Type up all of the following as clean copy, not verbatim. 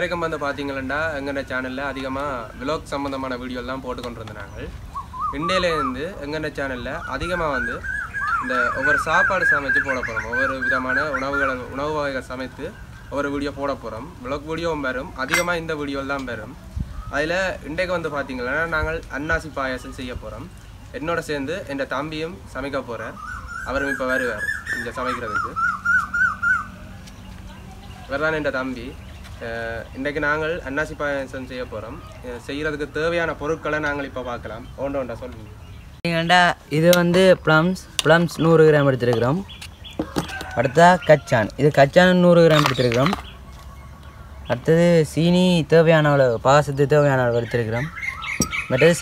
இதுவரைக்கும் வந்து பார்த்தீங்கன்னா எங்கள் சேனலில் அதிகமாக விலாக் சம்மந்தமான வீடியோலாம் போட்டு கொண்டு இருந்தோம். நாங்கள் இந்தியிலேருந்து எங்கள் சேனலில் அதிகமாக வந்து இந்த ஒவ்வொரு சாப்பாடு சமைச்சு போட போகிறோம். ஒவ்வொரு விதமான உணவு வகைகள் சமைத்து ஒவ்வொரு வீடியோ போட போகிறோம். விலாக் வீடியோவும் பெறும், அதிகமாக இந்த வீடியோவில் தான் பெறும். அதில் இன்றைக்கு வந்து பார்த்தீங்கன்னா நாங்கள் அன்னாசி பாயாசம் செய்ய போகிறோம். என்னோட சேர்ந்து என் தம்பியும் சமைக்க போகிறார். அவரும் இப்போ வருவார் இங்கே சமைக்கிறதுக்கு. இவர் என் தம்பி. இன்றைக்கு நாங்கள் அன்னாசி பாயாசம் செய்ய போகிறோம். செய்கிறதுக்கு தேவையான பொருட்களை நாங்கள் இப்போ பார்க்கலாம். ஒன்றா சொல்லுங்க. இது வந்து ப்ளம்ஸ் 100 கிராம் எடுத்துருக்கிறோம். அடுத்தா கச்சான், இது கச்சான் 100 கிராம் எடுத்துருக்கிறோம். அடுத்தது சீனி தேவையான அளவு, பாயசத்துக்கு தேவையான அளவு எடுத்துருக்கிறோம். மற்றது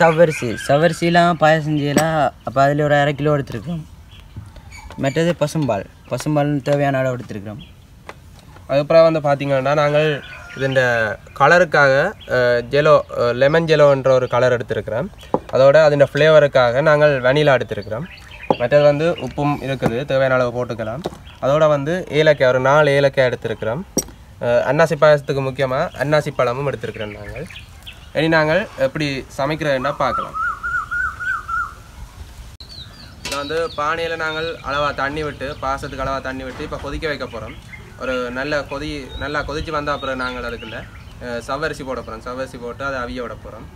சவ்வரிசிலாம் பாயசம் செய்யலாம். அப்போ அதில் ஒரு 1/2 கிலோ எடுத்துருக்கிறோம். மற்றது பசும்பால் தேவையான அளவு எடுத்துருக்கிறோம். அதுக்கப்புறம் வந்து பார்த்தீங்கன்னா நாங்கள் இந்த கலருக்காக லெமன் ஜெலோன்ற ஒரு கலர் எடுத்துருக்கிறோம். அதோட அதோட ஃப்ளேவருக்காக நாங்கள் வெனிலா எடுத்துருக்கிறோம். மற்றது வந்து உப்பும் இருக்குது, தேவையான அளவு போட்டுக்கலாம். அதோட வந்து ஏலக்காய் ஒரு 4 ஏலக்காய் எடுத்துருக்கிறோம். அன்னாசி பாயசத்துக்கு முக்கியமாக அன்னாசி பழமும் எடுத்துருக்கிறோம். நாங்கள் இனி நாங்கள் எப்படி சமைக்கிறதுன்னா பார்க்கலாம். இதில் வந்து பானையில் நாங்கள் அளவாக தண்ணி விட்டு, பாயசத்துக்கு அளவாக தண்ணி விட்டு இப்போ கொதிக்க வைக்க போகிறோம். ஒரு நல்லா கொதித்து வந்தால் அப்புறம் நாங்கள் அதுக்குள்ள சவ்வரிசி போட போகிறோம். சவ்வரிசி போட்டு அதை அவிய விட போகிறோம்.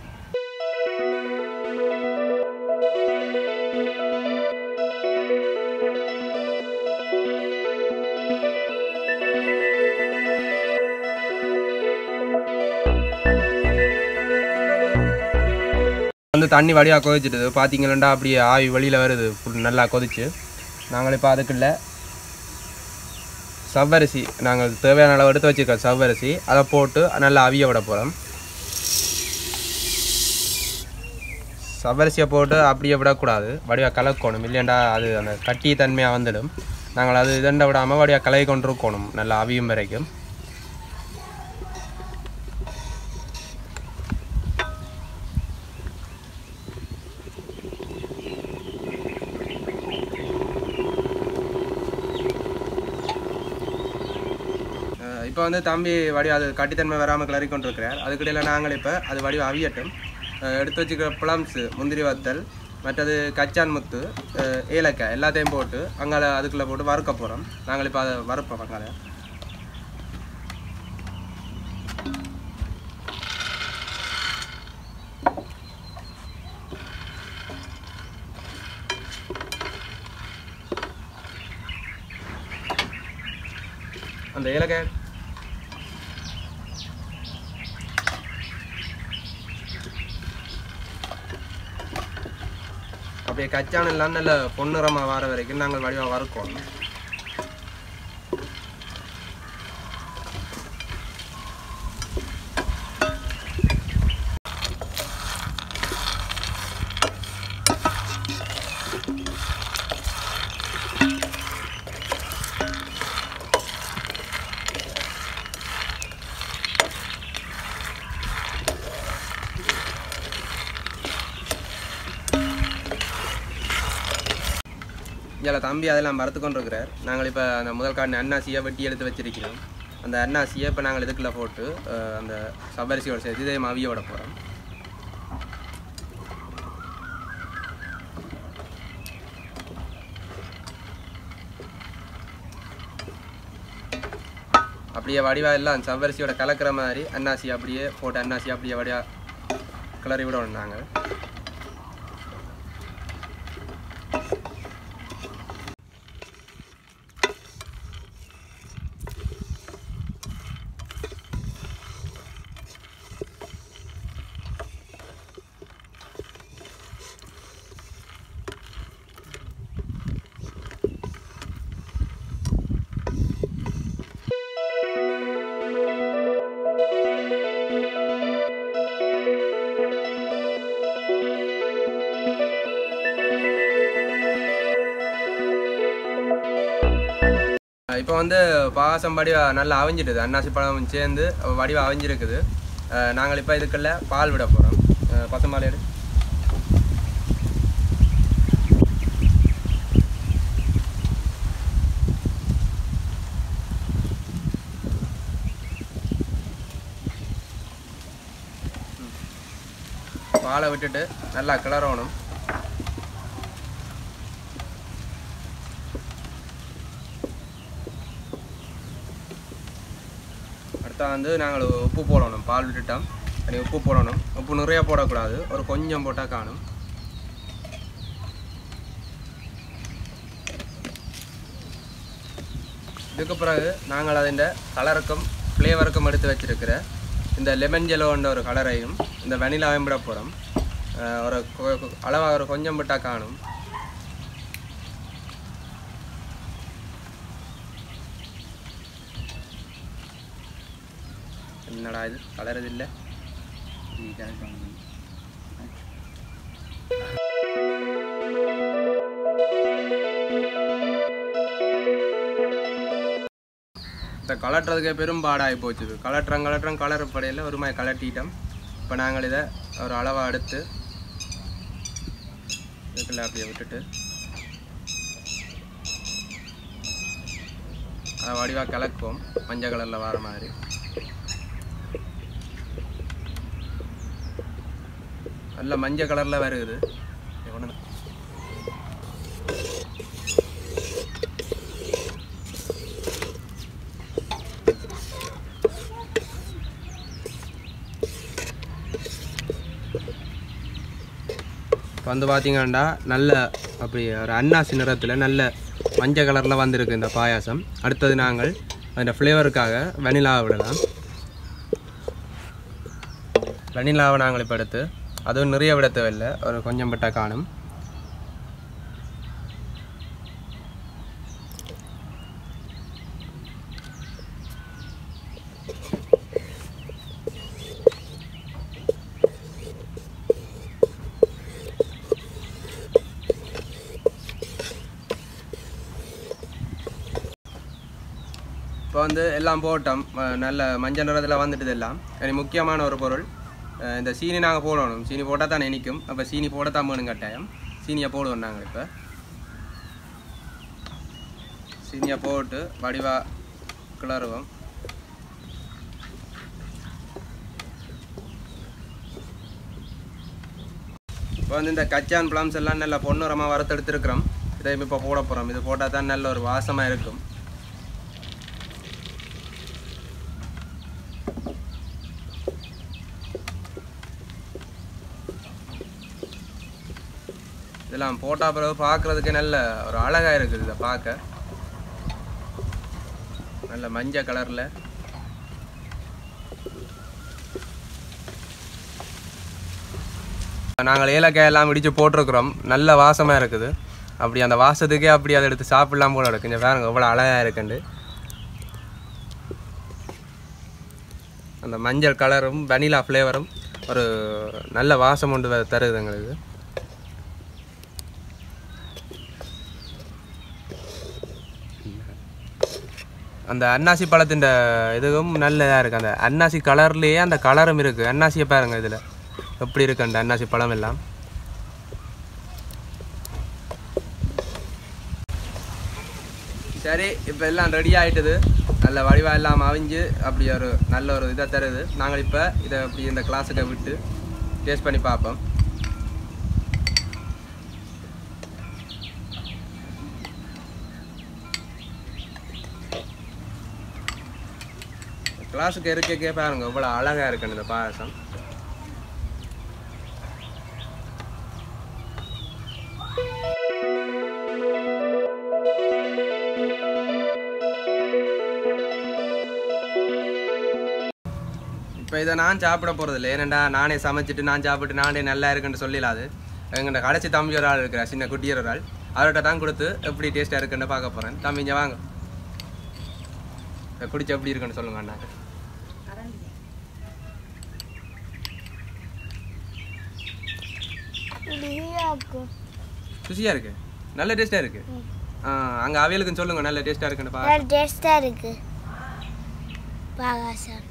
வந்து தண்ணி வடியாக கொதிச்சிட்டுது பார்த்தீங்களா, அப்படியே ஆவி வெளியில் வருது. நல்லா கொதிச்சு நாங்கள் இப்போ அதுக்குள்ள சவ்வரிசி நாங்கள் தேவையான அளவு எடுத்து வச்சுருக்கோம். சவ்வரிசி அதை போட்டு நல்லா அவிய விட போகிறோம். சவ்வரிசியை போட்டு அப்படியே விடக்கூடாது, வடிவாக கலக்கணும். இல்லையாண்டா அது அந்த கட்டி தன்மையாக வந்துடும். நாங்கள் அது இதண்ட விடாமல் வடிவாக கலகி கொண்டு இருக்கணும் நல்லா அவியும் வரைக்கும். இப்போ வந்து தம்பி வடிவ அது கட்டித்தன்மை வராமல் கிளறி கொண்டு இருக்கிறார். அதுக்கிடையில் நாங்கள் இப்போ அது வடிவ அவியட்டும். எடுத்து வச்சுக்கிற ப்ளம்ஸு, முந்திரி வத்தல், மற்றது கச்சான் முத்து, ஏலக்காய் எல்லாத்தையும் போட்டு அங்கால அதுக்குள்ளே போட்டு வறுக்க போகிறோம். நாங்கள் இப்போ அதை வறுப்போம். அங்கால அந்த ஏலக்காய் அப்படியே கச்சான் எல்லாம் நல்ல பொன்னிறமாக வர வரைக்கும் நாங்கள் வடிவாக வறுக்கோம். இதில் தம்பி அதெல்லாம் வறுத்து கொண்டு இருக்கிறார். நாங்கள் இப்போ அந்த முதல் காட்டின அன்னாசியை வெட்டி எடுத்து வச்சிருக்கிறோம். அந்த அன்னாசியை இப்போ நாங்கள் இதுக்குள்ளே போட்டு அந்த சவ்வரிசியோட சேர்த்து இதே அவிய விட போகிறோம். அப்படியே வடிவாக எல்லாம் சவ்வரிசியோட கலக்கிற மாதிரி அன்னாசி அப்படியே போட்டு அன்னாசி அப்படியே வடிவாக கிளறி விடணும். நாங்கள் இப்போ வந்து பாயாசம் வடிவாக நல்லா அவிஞ்சிடுது. அன்னாசி பழம் சேர்ந்து வடிவாக அவிஞ்சிருக்குது. நாங்கள் இப்போ இதுக்குள்ள பால் விட போகிறோம். பசும்பால் எடு. பாலை விட்டுட்டு நல்லா கிளறணும். அடுத்தா வந்து நாங்கள் உப்பு போடணும். பால் விட்டுட்டோம், தனி உப்பு போடணும். உப்பு நிறைய போடக்கூடாது, ஒரு கொஞ்சம் போட்டால் காணும். இதுக்கு பிறகு நாங்கள் அதில் கலருக்கும் ஃப்ளேவருக்கும் எடுத்து வச்சிருக்கிற இந்த லெமன் ஜெலோன்ற ஒரு கலரையும் இந்த வெனிலாவையும் விட போகிறோம். ஒரு அளவாக ஒரு கொஞ்சம் விட்டால் காணும். என்னடா இது கலர் இது இல்லை. இந்த கலட்டுறதுக்கே பெரும் பாடாகி போச்சுது. கலட்டுறோம் கலர் படையில் ஒரு மாதிரி கலட்டிட்டோம். இப்போ நாங்கள் இதை ஒரு அளவாக எடுத்து இதுக்குள்ள அப்படியே விட்டுட்டு அதை வடிவாக கலக்குவோம். மஞ்சள் கலரில் வர மாதிரி நல்ல மஞ்சள் கலரில் வருது. இப்போ வந்து பார்த்தீங்கன்னா நல்ல அப்படி ஒரு அன்னாசி நிறத்தில் நல்ல மஞ்சள் கலரில் வந்திருக்கு இந்த பாயாசம். அடுத்தது நாங்கள் அந்த ஃப்ளேவருக்காக வெனிலாவை விடலாம். வெனிலாவை நாங்கள் இப்போ எடுத்து அதுவும் நிறைய விட தேவையில்லை, ஒரு கொஞ்சம் விட்டால் காணும். இப்போ வந்து எல்லாம் போட்டோம். நல்ல மஞ்சள் நிறத்தில் வந்துட்டு எல்லாம். எனக்கு முக்கியமான ஒரு பொருள் இந்த சீனி நாங்கள் போடணும். சீனி போட்டால் தான் நினைக்கும். அப்போ சீனி போடத்தான் வேணும் கட்டாயம். சீனியை போடுவோம் நாங்கள். இப்போ சீனியை போட்டு வடிவாக கிளறுவோம். இப்போ வந்து இந்த கச்சான் பிளம்ஸ் எல்லாம் நல்ல பொன்னிறமாக வறுத்தெடுத்துருக்குறோம். இதை இப்போ போட போகிறோம். இது போட்டால் தான் நல்ல ஒரு வாசமாக இருக்கும். இதெல்லாம் போட்டால் பிறகு பார்க்குறதுக்கு நல்ல ஒரு அழகாக இருக்குது. இதை பார்க்க நல்ல மஞ்சள் கலரில் நாங்கள் ஏலக்காய் எல்லாம் இடித்து போட்டிருக்கிறோம். நல்ல வாசமாக இருக்குது. அப்படி அந்த வாசத்துக்கே அப்படி அதை எடுத்து சாப்பிடலாம் போல இருக்கு. இங்கே பாருங்க எவ்வளோ அழகாக இருக்குண்டு. அந்த மஞ்சள் கலரும் வெனிலா ஃப்ளேவரும் ஒரு நல்ல வாசம் கொண்டு தருது எங்களுக்கு. அந்த அன்னாசி பழத்தின் இதுவும் நல்லதாக இருக்குது. அந்த அன்னாசி கலர்லேயே அந்த கலரும் இருக்குது. அன்னாசியை பாருங்கள் இதில் எப்படி இருக்குது அந்த அன்னாசி பழம் எல்லாம். சரி, இப்போ எல்லாம் ரெடி ஆகிட்டுது. நல்ல வடிவாக எல்லாம் அவிஞ்சு அப்படி ஒரு நல்ல ஒரு இதை தருது. நாங்கள் இப்போ இதை அப்படி இந்த கிளாஸுக்கு விட்டு டேஸ்ட் பண்ணி பார்ப்போம். கிளாஸுக்கு இருக்கே பாருங்க இவ்வளோ அழகாக இருக்குன்னு இந்த பாயாசம். இப்போ இதை நான் சாப்பிட போகிறதில்ல. ஏனெண்டா நானே சமைச்சிட்டு நான் சாப்பிட்டு நானே நல்லா இருக்குன்னு சொல்லிடாது. எங்கள்கிட்ட கடைசி தம்பி ஒரு ஆள் இருக்கிற சின்ன குட்டியர் ஒரு ஆள், அவர்கிட்ட தான் கொடுத்து எப்படி டேஸ்ட்டாக இருக்குன்னு பார்க்க போகிறேன். தம்பிங்க வாங்க, குடிச்சு எப்படி இருக்குன்னு சொல்லுங்க அண்ணாக்கு. ருசியாக இருக்கு, நல்ல டேஸ்ட்டாக இருக்கு. அங்கே அவியலுக்குன்னு சொல்லுங்க நல்ல டேஸ்ட்டாக இருக்குன்னு பார்க்க. டேஸ்ட்டாக இருக்கு பாயாசம்.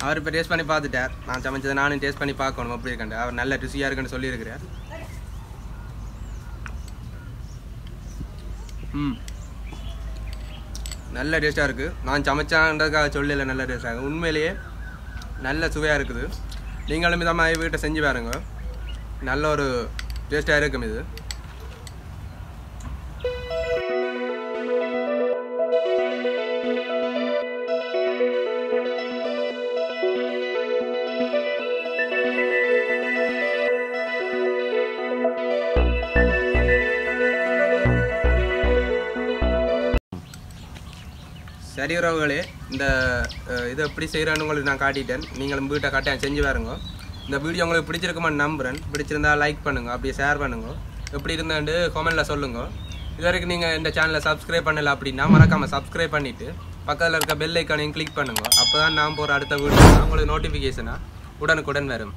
அவர் இப்போ டேஸ்ட் பண்ணி பார்த்துட்டார். நான் சமைச்சதை நானும் டேஸ்ட் பண்ணி பார்க்கணும் அப்படி இருக்கேன். அவர் நல்ல ருசியாக இருக்குன்னு சொல்லியிருக்கிறார். நல்ல டேஸ்ட்டாக இருக்குது. நான் சமைச்சான்றதுக்காக சொல்லலை, நல்ல டேஸ்ட்டாக இருக்குது. உண்மையிலேயே நல்ல சுவையாக இருக்குது. நீங்களும் இந்த மாதிரி வீட்டை செஞ்சு பாருங்க, நல்ல ஒரு டேஸ்ட்டாக இருக்கும் இது. சரி உறவுகளே, இந்த இதை எப்படி செய்கிறான்னு உங்களுக்கு நான் காட்டிட்டேன். நீங்களும் வீட்டை கட்டாயம் செஞ்சு பாருங்க. இந்த வீடியோ உங்களுக்கு பிடிச்சிருக்குமான்னு நம்புகிறேன். பிடிச்சிருந்தா லைக் பண்ணுங்கள், அப்படியே ஷேர் பண்ணுங்கள். எப்படி இருந்தாண்டு கமெண்ட்டில் சொல்லுங்கள். இது வரைக்கும் நீங்கள் இந்த சேனலை சப்ஸ்கிரைப் பண்ணலை அப்படின்னா மறக்காமல் சப்ஸ்கிரைப் பண்ணிவிட்டு பக்கத்தில் இருக்க பெல் ஐக்கானையும் கிளிக் பண்ணுங்கள். அப்போ தான் நான் போகிற அடுத்த வீடியோ உங்களுக்கு நோட்டிஃபிகேஷனாக உடனுக்குடன் வரும்.